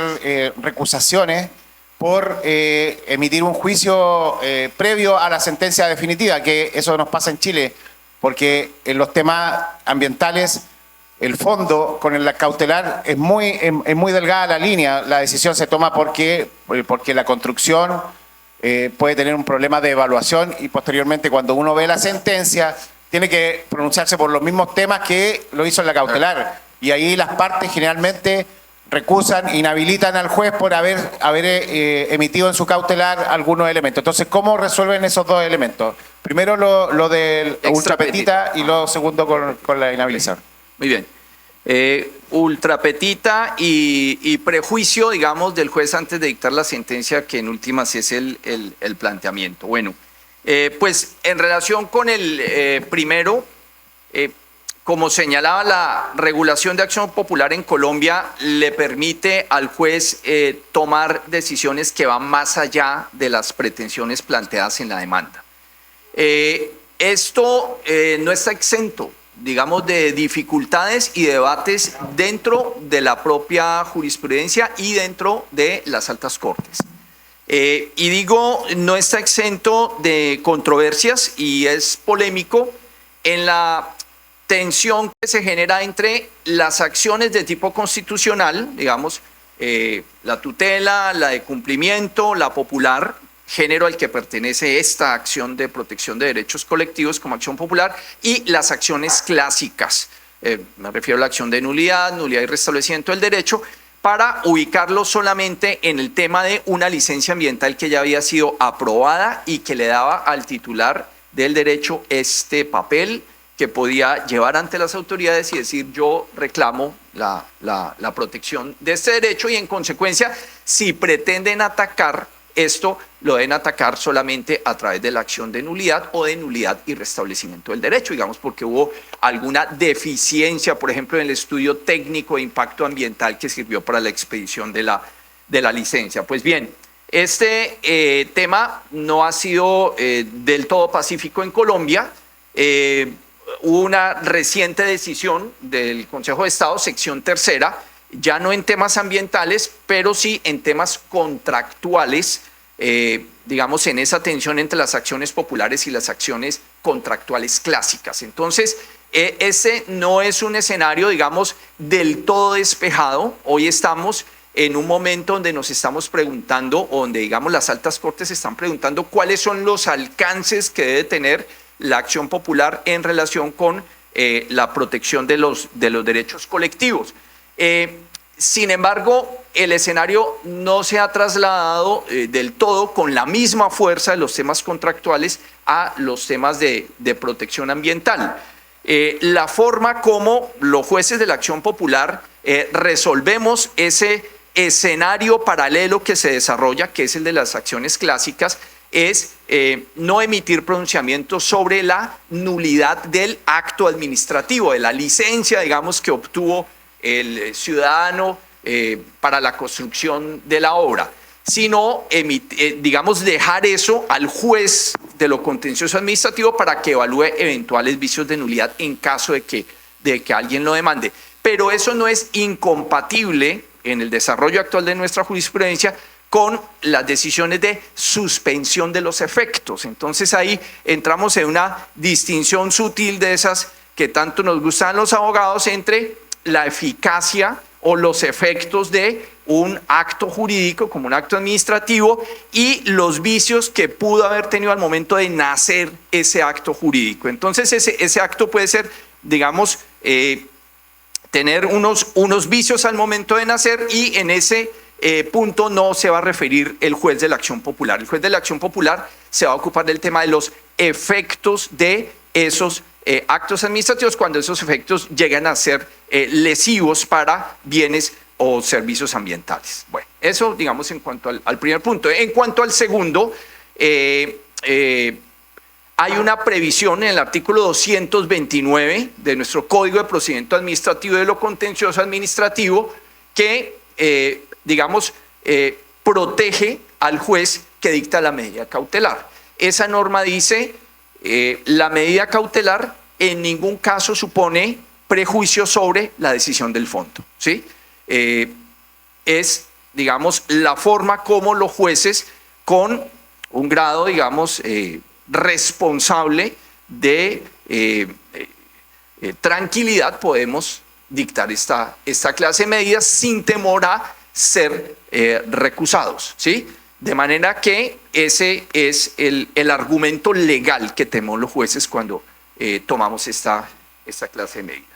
recusaciones por emitir un juicio previo a la sentencia definitiva, que eso nos pasa en Chile, porque en los temas ambientales el fondo con el cautelar es muy delgada la línea. La decisión se toma porque la construcción puede tener un problema de evaluación y posteriormente cuando uno ve la sentencia tiene que pronunciarse por los mismos temas que lo hizo en la cautelar. Y ahí las partes generalmente recusan, inhabilitan al juez por haber emitido en su cautelar algunos elementos. Entonces, ¿cómo resuelven esos 2 elementos? Primero lo del ultrapetita y lo segundo con la inhabilitación. Muy bien. Ultrapetita y prejuicio, digamos, del juez antes de dictar la sentencia, que en últimas es el planteamiento. Bueno, pues en relación con el primero, como señalaba, la regulación de acción popular en Colombia le permite al juez tomar decisiones que van más allá de las pretensiones planteadas en la demanda. Esto no está exento, digamos, de dificultades y debates dentro de la propia jurisprudencia y dentro de las altas cortes. Y digo, no está exento de controversias y es polémico en la tensión que se genera entre las acciones de tipo constitucional, digamos, la tutela, la de cumplimiento, la popular, género al que pertenece esta acción de protección de derechos colectivos como acción popular, y las acciones clásicas, me refiero a la acción de nulidad y restablecimiento del derecho, para ubicarlo solamente en el tema de una licencia ambiental que ya había sido aprobada y que le daba al titular del derecho este papel que podía llevar ante las autoridades y decir: yo reclamo la protección de este derecho, y en consecuencia, si pretenden atacar esto, lo deben atacar solamente a través de la acción de nulidad o de nulidad y restablecimiento del derecho, digamos, porque hubo alguna deficiencia, por ejemplo, en el estudio técnico de impacto ambiental que sirvió para la expedición de la licencia. Pues bien, este tema no ha sido del todo pacífico en Colombia. Hubo una reciente decisión del Consejo de Estado, sección tercera, ya no en temas ambientales, pero sí en temas contractuales, digamos, en esa tensión entre las acciones populares y las acciones contractuales clásicas. Entonces, ese no es un escenario, digamos, del todo despejado. Hoy estamos en un momento donde nos estamos preguntando, o donde, digamos, las altas cortes están preguntando cuáles son los alcances que debe tener la acción popular en relación con la protección de los derechos colectivos. Sin embargo, el escenario no se ha trasladado del todo con la misma fuerza de los temas contractuales a los temas de protección ambiental. La forma como los jueces de la acción popular resolvemos ese escenario paralelo que se desarrolla, que es el de las acciones clásicas, es no emitir pronunciamientos sobre la nulidad del acto administrativo, de la licencia, digamos, que obtuvo el ciudadano para la construcción de la obra, sino, digamos, dejar eso al juez de lo contencioso administrativo para que evalúe eventuales vicios de nulidad en caso de que alguien lo demande. Pero eso no es incompatible en el desarrollo actual de nuestra jurisprudencia con las decisiones de suspensión de los efectos. Entonces ahí entramos en una distinción sutil de esas que tanto nos gustan los abogados entre la eficacia o los efectos de un acto jurídico como un acto administrativo y los vicios que pudo haber tenido al momento de nacer ese acto jurídico. Entonces ese acto puede ser, digamos, tener unos vicios al momento de nacer, y en ese punto no se va a referir el juez de la acción popular. El juez de la acción popular se va a ocupar del tema de los efectos de esos actos administrativos, cuando esos efectos llegan a ser lesivos para bienes o servicios ambientales. Bueno, eso, digamos, en cuanto al primer punto. En cuanto al segundo, hay una previsión en el artículo 229 de nuestro Código de Procedimiento Administrativo de lo Contencioso Administrativo que, digamos, protege al juez que dicta la medida cautelar. Esa norma dice: la medida cautelar en ningún caso supone prejuicio sobre la decisión del fondo, ¿sí? Es, digamos, la forma como los jueces, con un grado, digamos, responsable de tranquilidad, podemos dictar esta clase de medidas sin temor a ser recusados, ¿sí? De manera que ese es el argumento legal que tenemos los jueces cuando tomamos esta clase de medidas.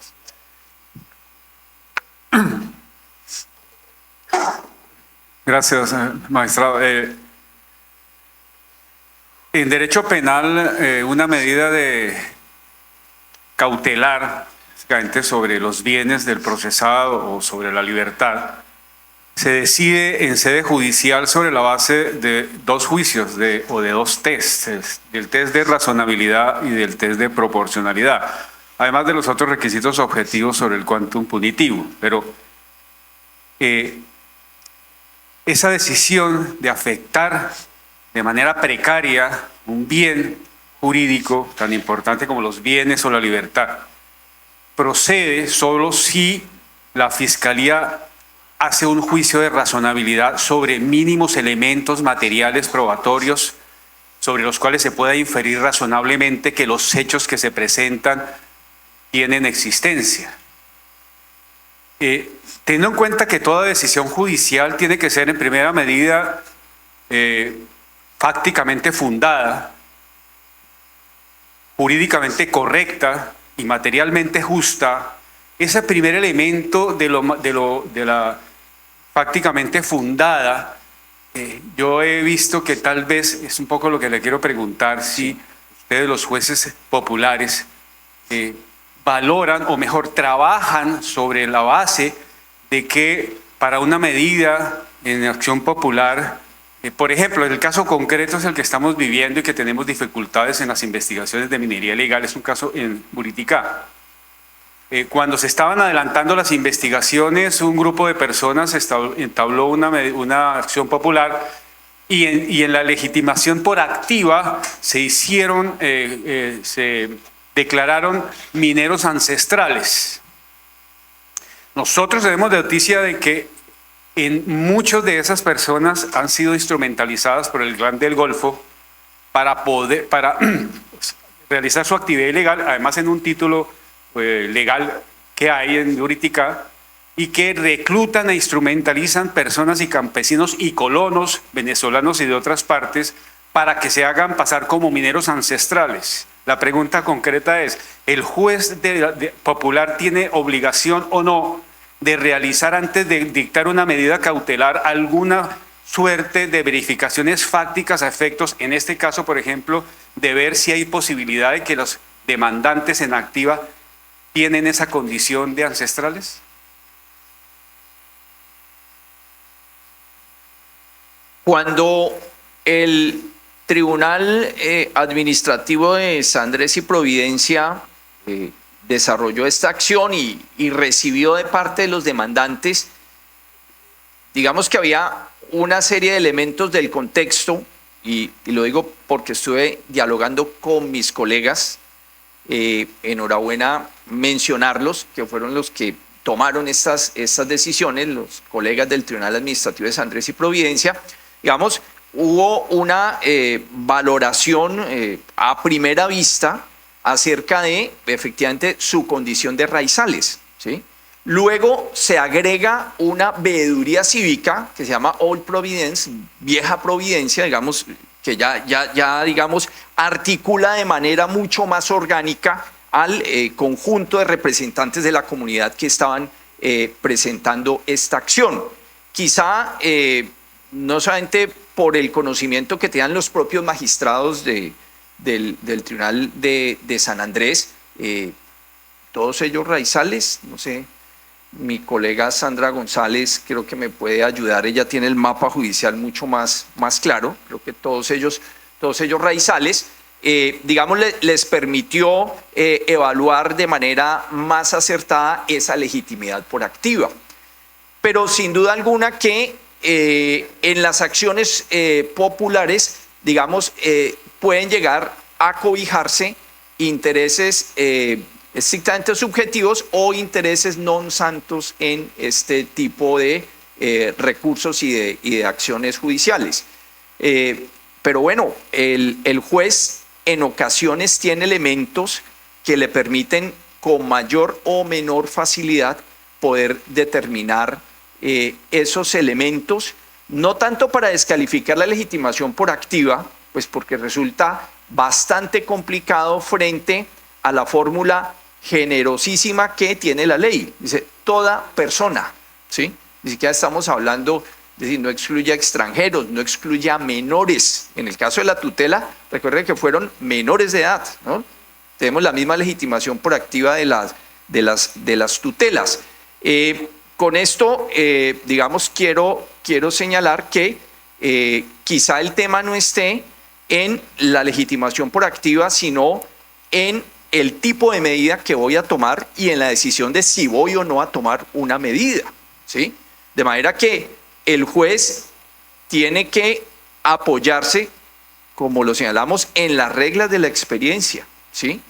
Gracias, magistrado. En derecho penal, una medida de cautelar, básicamente sobre los bienes del procesado o sobre la libertad, se decide en sede judicial sobre la base de dos juicios o de dos tests, del test de razonabilidad y del test de proporcionalidad, además de los otros requisitos objetivos sobre el quantum punitivo. Pero esa decisión de afectar de manera precaria un bien jurídico tan importante como los bienes o la libertad procede solo si la Fiscalía hace un juicio de razonabilidad sobre mínimos elementos materiales probatorios sobre los cuales se pueda inferir razonablemente que los hechos que se presentan tienen existencia. Teniendo en cuenta que toda decisión judicial tiene que ser en primera medida fácticamente fundada, jurídicamente correcta y materialmente justa, ese primer elemento de la fácticamente fundada, yo he visto que tal vez es un poco lo que le quiero preguntar, si ustedes los jueces populares valoran o mejor trabajan sobre la base de que para una medida en acción popular, por ejemplo, el caso concreto es el que estamos viviendo y que tenemos dificultades en las investigaciones de minería ilegal, es un caso en Buriticá. Cuando se estaban adelantando las investigaciones, un grupo de personas entabló una acción popular y en la legitimación por activa se declararon mineros ancestrales. Nosotros tenemos noticia de que muchas de esas personas han sido instrumentalizadas por el Clan del Golfo para realizar su actividad ilegal, además en un título legal que hay en Buriticá, y que reclutan e instrumentalizan personas y campesinos y colonos venezolanos y de otras partes para que se hagan pasar como mineros ancestrales. La pregunta concreta es, ¿el juez popular tiene obligación o no de realizar antes de dictar una medida cautelar alguna suerte de verificaciones fácticas a efectos, en este caso, por ejemplo, de ver si hay posibilidad de que los demandantes en activa tienen esa condición de ancestrales? Cuando el Tribunal Administrativo de San Andrés y Providencia desarrolló esta acción y recibió de parte de los demandantes, digamos que había una serie de elementos del contexto, y lo digo porque estuve dialogando con mis colegas, enhorabuena mencionarlos, que fueron los que tomaron estas decisiones, los colegas del Tribunal Administrativo de San Andrés y Providencia. Digamos, hubo una valoración a primera vista acerca de, efectivamente, su condición de raizales, ¿sí? Luego se agrega una veeduría cívica que se llama Old Providence, Vieja Providencia, digamos, que ya digamos, articula de manera mucho más orgánica al conjunto de representantes de la comunidad que estaban presentando esta acción. Quizá no solamente por el conocimiento que tengan los propios magistrados del Tribunal de San Andrés, todos ellos raizales, no sé, mi colega Sandra González creo que me puede ayudar, ella tiene el mapa judicial mucho más claro, creo que todos ellos raizales, digamos, les permitió evaluar de manera más acertada esa legitimidad por activa. Pero sin duda alguna que en las acciones populares, digamos, pueden llegar a cobijarse intereses estrictamente subjetivos o intereses non santos en este tipo de recursos y de acciones judiciales. Pero bueno, el juez en ocasiones tiene elementos que le permiten con mayor o menor facilidad poder determinar esos elementos, no tanto para descalificar la legitimación por activa, pues porque resulta bastante complicado frente a la fórmula generosísima que tiene la ley. Dice, toda persona, ¿sí? Ni siquiera estamos hablando, es decir, no excluye a extranjeros, no excluye a menores. En el caso de la tutela, recuerden que fueron menores de edad, ¿no? Tenemos la misma legitimación por activa de las tutelas. Con esto, digamos, quiero señalar que quizá el tema no esté en la legitimación por activa, sino en el tipo de medida que voy a tomar y en la decisión de si voy o no a tomar una medida, ¿sí? De manera que el juez tiene que apoyarse, como lo señalamos, en las reglas de la experiencia, ¿sí?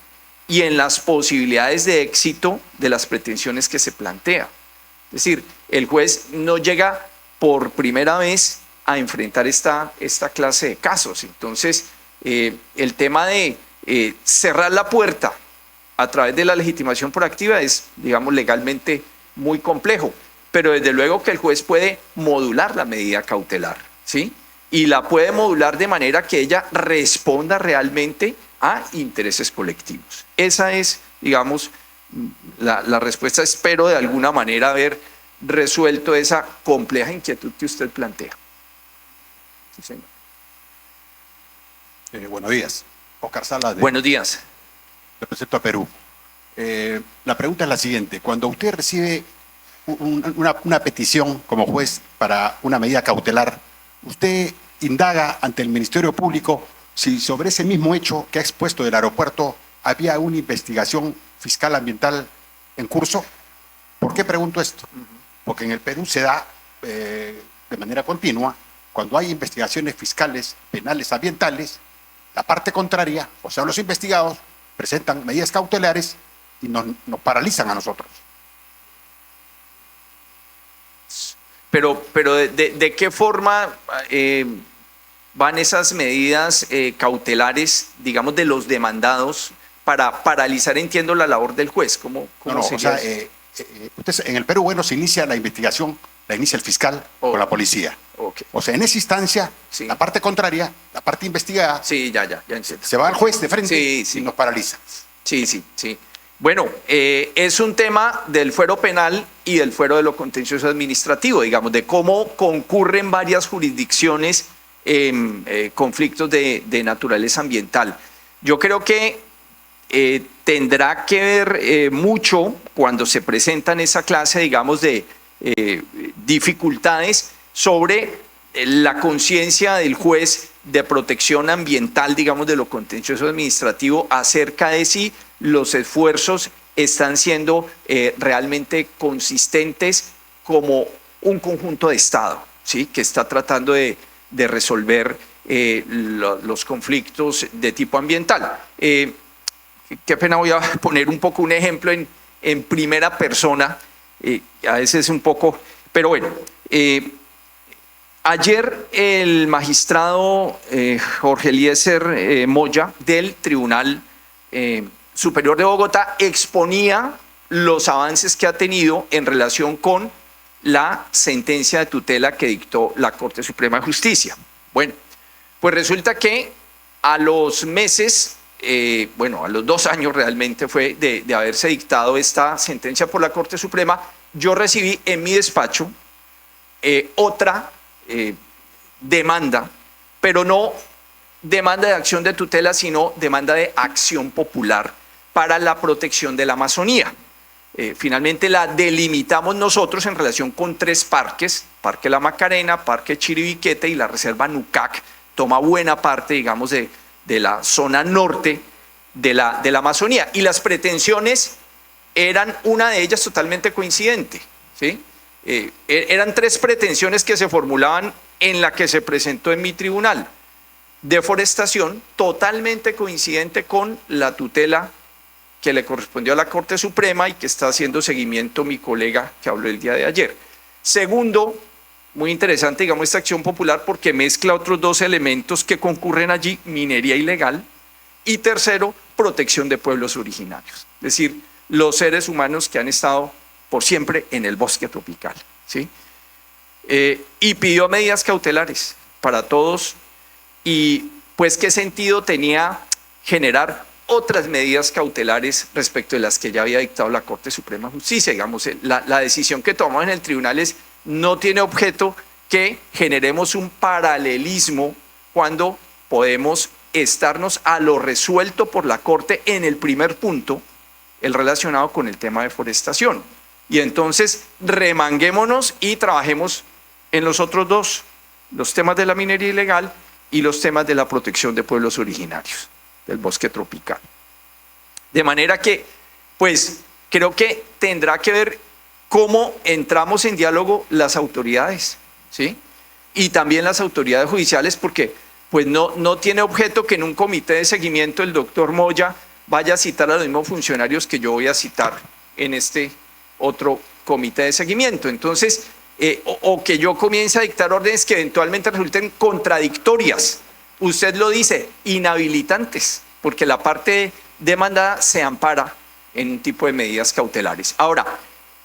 Y en las posibilidades de éxito de las pretensiones que se plantea. Es decir, el juez no llega por primera vez a enfrentar esta clase de casos. Entonces, el tema de cerrar la puerta a través de la legitimación proactiva es, digamos, legalmente muy complejo, pero desde luego que el juez puede modular la medida cautelar, ¿sí? Y la puede modular de manera que ella responda realmente a intereses colectivos. Esa es, digamos, la respuesta. Espero de alguna manera haber resuelto esa compleja inquietud que usted plantea. Sí, señor. Buenos días. Oscar Salas, Buenos días. represento a Perú. La pregunta es la siguiente. Cuando usted recibe una petición como juez para una medida cautelar, usted indaga ante el Ministerio Público si sobre ese mismo hecho que ha expuesto del aeropuerto había una investigación fiscal ambiental en curso. ¿Por qué pregunto esto? Porque en el Perú se da de manera continua, cuando hay investigaciones fiscales, penales, ambientales, la parte contraria, o sea, los investigados, presentan medidas cautelares y nos paralizan a nosotros. Pero ¿de qué forma van esas medidas cautelares, digamos, de los demandados para paralizar, entiendo, la labor del juez? ¿Cómo O sería sea, eso? en el Perú, bueno, se inicia la investigación, la inicia el fiscal con la policía. Ok. O sea, en esa instancia, Sí. la parte contraria, la parte investigada, Sí, ya entiendo. se va al juez de frente Sí, sí. y nos paraliza. Sí. Bueno, es un tema del fuero penal y del fuero de lo contencioso administrativo, digamos, de cómo concurren varias jurisdicciones en conflictos de naturaleza ambiental. Yo creo que tendrá que ver mucho cuando se presentan esa clase, digamos, de dificultades sobre la conciencia del juez de protección ambiental, digamos, de lo contencioso administrativo, acerca de si los esfuerzos están siendo realmente consistentes como un conjunto de Estado, ¿sí? Que está tratando de resolver los conflictos de tipo ambiental. Qué pena, voy a poner un poco un ejemplo en primera persona, a veces un poco, pero bueno. Ayer el magistrado Jorge Eliezer Moya del Tribunal Superior de Bogotá exponía los avances que ha tenido en relación con la sentencia de tutela que dictó la Corte Suprema de Justicia. Bueno, pues resulta que a los meses, a los 2 años realmente fue de haberse dictado esta sentencia por la Corte Suprema, yo recibí en mi despacho otra demanda, pero no demanda de acción de tutela, sino demanda de acción popular para la protección de la Amazonía. Finalmente la delimitamos nosotros en relación con 3 parques, Parque La Macarena, Parque Chiribiquete y la Reserva Nucac, toma buena parte, digamos, de la zona norte de la Amazonía. Y las pretensiones eran, una de ellas totalmente coincidente, ¿sí? Eran 3 pretensiones que se formulaban en la que se presentó en mi tribunal. Deforestación totalmente coincidente con la tutela que le correspondió a la Corte Suprema y que está haciendo seguimiento mi colega que habló el día de ayer. Segundo, muy interesante, digamos, esta acción popular porque mezcla otros 2 elementos que concurren allí, minería ilegal, y tercero, protección de pueblos originarios, es decir, los seres humanos que han estado por siempre en el bosque tropical, ¿sí? Y pidió medidas cautelares para todos y pues qué sentido tenía generar otras medidas cautelares respecto de las que ya había dictado la Corte Suprema de Justicia. Digamos, la decisión que tomamos en el tribunal no tiene objeto que generemos un paralelismo cuando podemos estarnos a lo resuelto por la Corte en el primer punto, el relacionado con el tema de deforestación. Y entonces remanguémonos y trabajemos en los otros 2, los temas de la minería ilegal y los temas de la protección de pueblos originarios del bosque tropical. De manera que, pues, creo que tendrá que ver cómo entramos en diálogo las autoridades, ¿sí? Y también las autoridades judiciales, porque pues no tiene objeto que en un comité de seguimiento el doctor Moya vaya a citar a los mismos funcionarios que yo voy a citar en este otro comité de seguimiento. Entonces, o que yo comience a dictar órdenes que eventualmente resulten contradictorias usted lo dice, inhabilitantes, porque la parte demandada se ampara en un tipo de medidas cautelares. Ahora,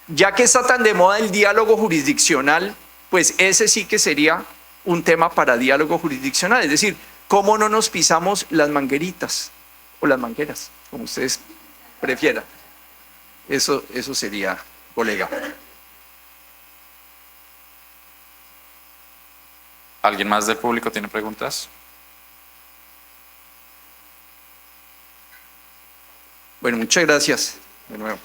ya que está tan de moda el diálogo jurisdiccional, pues ese sí que sería un tema para diálogo jurisdiccional, es decir, cómo no nos pisamos las mangueritas o las mangueras, como ustedes prefieran. Eso sería, colega. ¿Alguien más del público tiene preguntas? Bueno, muchas gracias de nuevo.